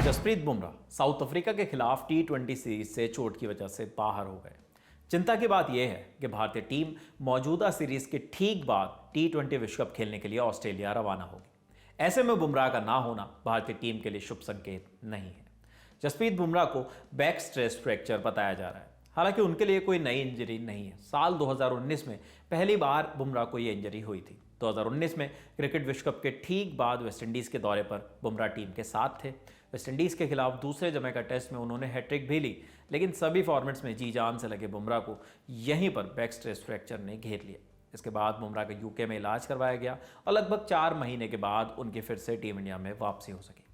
Jasprit Bumrah south Africa के खिलाफ टी20 series से चोट की वजह से बाहर हो गए। चिंता की बात यह है कि भारतीय टीम मौजूदा सीरीज के ठीक बाद टी20 विश्व कप खेलने के लिए ऑस्ट्रेलिया रवाना होगी। ऐसे में बुमराह का ना होना भारतीय टीम के लिए शुभ संकेत नहीं है। जसप्रीत बुमराह को बैक स्ट्रेस फ्रैक्चर बताया जा रहा है। हालांकि उनके लिए कोई नई इंजरी नहीं है। साल 2019 में पहली बार बुमराह को यह इंजरी हुई थी। 2019 में क्रिकेट विश्व कप के ठीक बाद वेस्टइंडीज़ के दौरे पर बुमराह टीम के साथ थे। वेस्टइंडीज़ के खिलाफ दूसरे जमैका टेस्ट में उन्होंने हैट्रिक भी ली, लेकिन सभी फॉर्मेट्स में जी जान से लगे बुमराह को यहीं पर बैक स्ट्रेस फ्रैक्चर ने घेर लिया। इसके बाद बुमराह का यूके में इलाज करवाया गया और लगभग 4 महीने के बाद उनकी फिर से टीम इंडिया में वापसी हो सकी।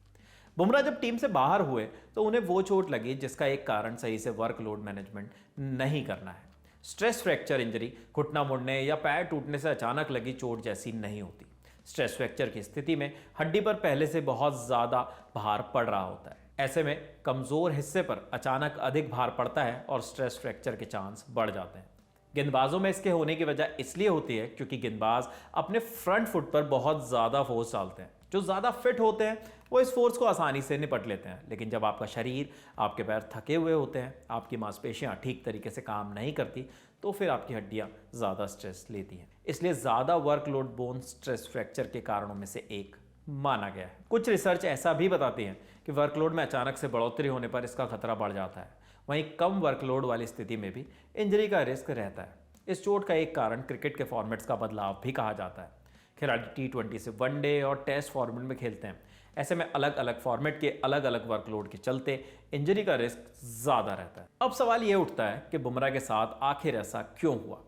बुमराह जब टीम से बाहर हुए तो उन्हें वो चोट लगी जिसका एक कारण सही से वर्कलोड मैनेजमेंट नहीं करना है। स्ट्रेस फ्रैक्चर इंजरी घुटना मुड़ने या पैर टूटने से अचानक लगी चोट जैसी नहीं होती। स्ट्रेस फ्रैक्चर की स्थिति में हड्डी पर पहले से बहुत ज़्यादा भार पड़ रहा होता है। ऐसे में कमज़ोर हिस्से पर अचानक अधिक भार पड़ता है और स्ट्रेस फ्रैक्चर के चांस बढ़ जाते हैं। गेंदबाजों में इसके होने की वजह इसलिए होती है क्योंकि गेंदबाज अपने फ्रंट फुट पर बहुत ज़्यादा फोर्स डालते हैं। जो ज़्यादा फिट होते हैं वो इस फोर्स को आसानी से निपट लेते हैं, लेकिन जब आपका शरीर, आपके पैर थके हुए होते हैं, आपकी मांसपेशियां ठीक तरीके से काम नहीं करती, तो फिर आपकी हड्डियां ज़्यादा स्ट्रेस लेती हैं। इसलिए ज़्यादा वर्कलोड बोन स्ट्रेस फ्रैक्चर के कारणों में से एक माना गया है। कुछ रिसर्च ऐसा भी बताती है कि वर्कलोड में अचानक से बढ़ोतरी होने पर इसका खतरा बढ़ जाता है। वहीं कम वर्कलोड वाली स्थिति में भी इंजरी का रिस्क रहता है। इस चोट का एक कारण क्रिकेट के फॉर्मेट्स का बदलाव भी कहा जाता है। खिलाड़ी टी20 से वनडे और टेस्ट फॉर्मेट में खेलते हैं। ऐसे में अलग अलग फॉर्मेट के अलग अलग वर्कलोड के चलते इंजरी का रिस्क ज़्यादा रहता है। अब सवाल यह उठता है कि बुमराह के साथ आखिर ऐसा क्यों हुआ।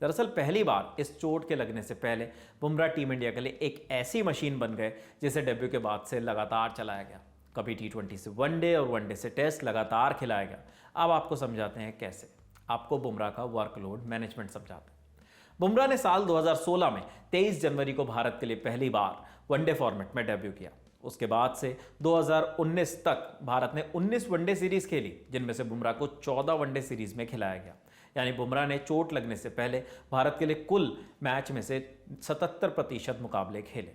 दरअसल पहली बार इस चोट के लगने से पहले बुमराह टीम इंडिया के लिए एक ऐसी मशीन बन गए जिसे डेब्यू के बाद से लगातार चलाया गया। कभी टी20 से वनडे और वनडे से टेस्ट लगातार खिलाया गया। अब आपको समझाते हैं कैसे। आपको बुमराह का वर्कलोड मैनेजमेंट समझाते हैं। बुमराह ने साल 2016 में 23 जनवरी को भारत के लिए पहली बार वनडे फॉर्मेट में डेब्यू किया। उसके बाद से 2019 तक भारत ने 19 वनडे सीरीज खेली, जिनमें से बुमराह को 14 वनडे सीरीज में खिलाया गया। यानी बुमराह ने चोट लगने से पहले भारत के लिए कुल मैच में से 77% मुकाबले खेले।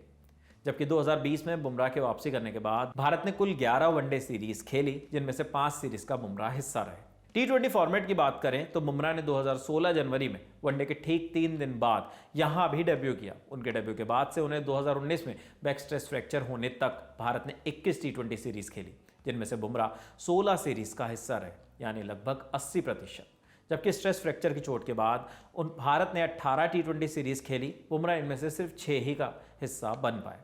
जबकि 2020 में बुमराह के वापसी करने के बाद भारत ने कुल 11 वनडे सीरीज खेली, जिनमें से 5 सीरीज का बुमराह हिस्सा रहे। टी20 फॉर्मेट की बात करें तो बुमराह ने 2016 जनवरी में वनडे के ठीक 3 दिन बाद यहां भी डेब्यू किया। उनके डेब्यू के बाद से उन्हें 2019 में बैक स्ट्रेस फ्रैक्चर होने तक भारत ने 21 टी20 सीरीज खेली, जिनमें से बुमराह 16 सीरीज का हिस्सा रहे, यानी लगभग 80%। जबकि स्ट्रेस फ्रैक्चर की चोट के बाद भारत ने 18 टी20 सीरीज खेली। बुमराह इनमें से सिर्फ 6 ही का हिस्सा बन पाए।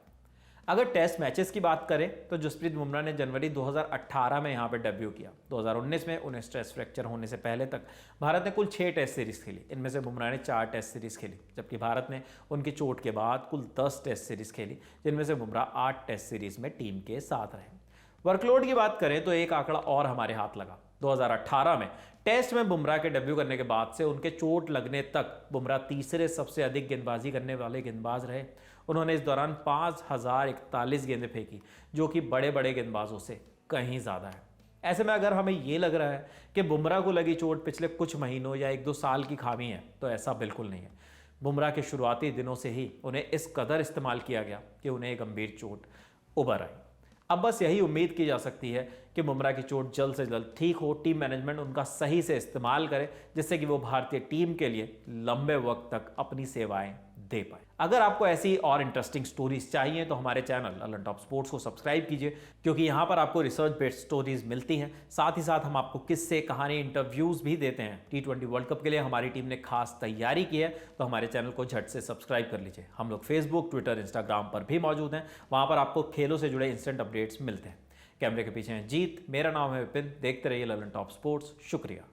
अगर टेस्ट मैचेस की बात करें तो जसप्रीत बुमराह ने जनवरी 2018 में यहां पर डेब्यू किया। 2019 में उन्हें स्ट्रेस फ्रैक्चर होने से पहले तक भारत ने कुल 6 टेस्ट सीरीज खेली। इनमें से बुमराह ने 4 टेस्ट सीरीज खेली, जबकि भारत ने उनकी चोट के बाद कुल 10 टेस्ट सीरीज खेली, जिनमें से बुमराह 8 टेस्ट सीरीज में टीम के साथ रहे। वर्कलोड की बात करें तो एक आंकड़ा और हमारे हाथ लगा। 2018 में टेस्ट में बुमराह के डेब्यू करने के बाद से उनके चोट लगने तक बुमराह तीसरे सबसे अधिक गेंदबाजी करने वाले गेंदबाज रहे। उन्होंने इस दौरान 5041 गेंदें फेंकी, जो कि बड़े बड़े गेंदबाजों से कहीं ज़्यादा है। ऐसे में अगर हमें ये लग रहा है कि बुमराह को लगी चोट पिछले कुछ महीनों या 1-2 साल की खामी है, तो ऐसा बिल्कुल नहीं है। बुमराह के शुरुआती दिनों से ही उन्हें इस कदर इस्तेमाल किया गया कि उन्हें गंभीर चोट उभर आई। अब बस यही उम्मीद की जा सकती है कि बुमराह की चोट जल्द से जल्द ठीक हो, टीम मैनेजमेंट उनका सही से इस्तेमाल करे, जिससे कि वो भारतीय टीम के लिए लंबे वक्त तक अपनी सेवाएं दे पाए। अगर आपको ऐसी और इंटरेस्टिंग स्टोरीज चाहिए तो हमारे चैनल ललन टॉप स्पोर्ट्स को सब्सक्राइब कीजिए, क्योंकि यहाँ पर आपको रिसर्च बेस्ड स्टोरीज मिलती हैं। साथ ही साथ हम आपको किस्से, कहानी, इंटरव्यूज भी देते हैं। टी20 वर्ल्ड कप के लिए हमारी टीम ने खास तैयारी की है, तो हमारे चैनल को झट से सब्सक्राइब कर लीजिए। हम लोग फेसबुक, ट्विटर, इंस्टाग्राम पर भी मौजूद हैं। वहाँ पर आपको खेलों से जुड़े इंस्टेंट अपडेट्स मिलते हैं। कैमरे के पीछे हैं जीत, मेरा नाम है विपिन। देखते रहिए ललन टॉप स्पोर्ट्स। शुक्रिया।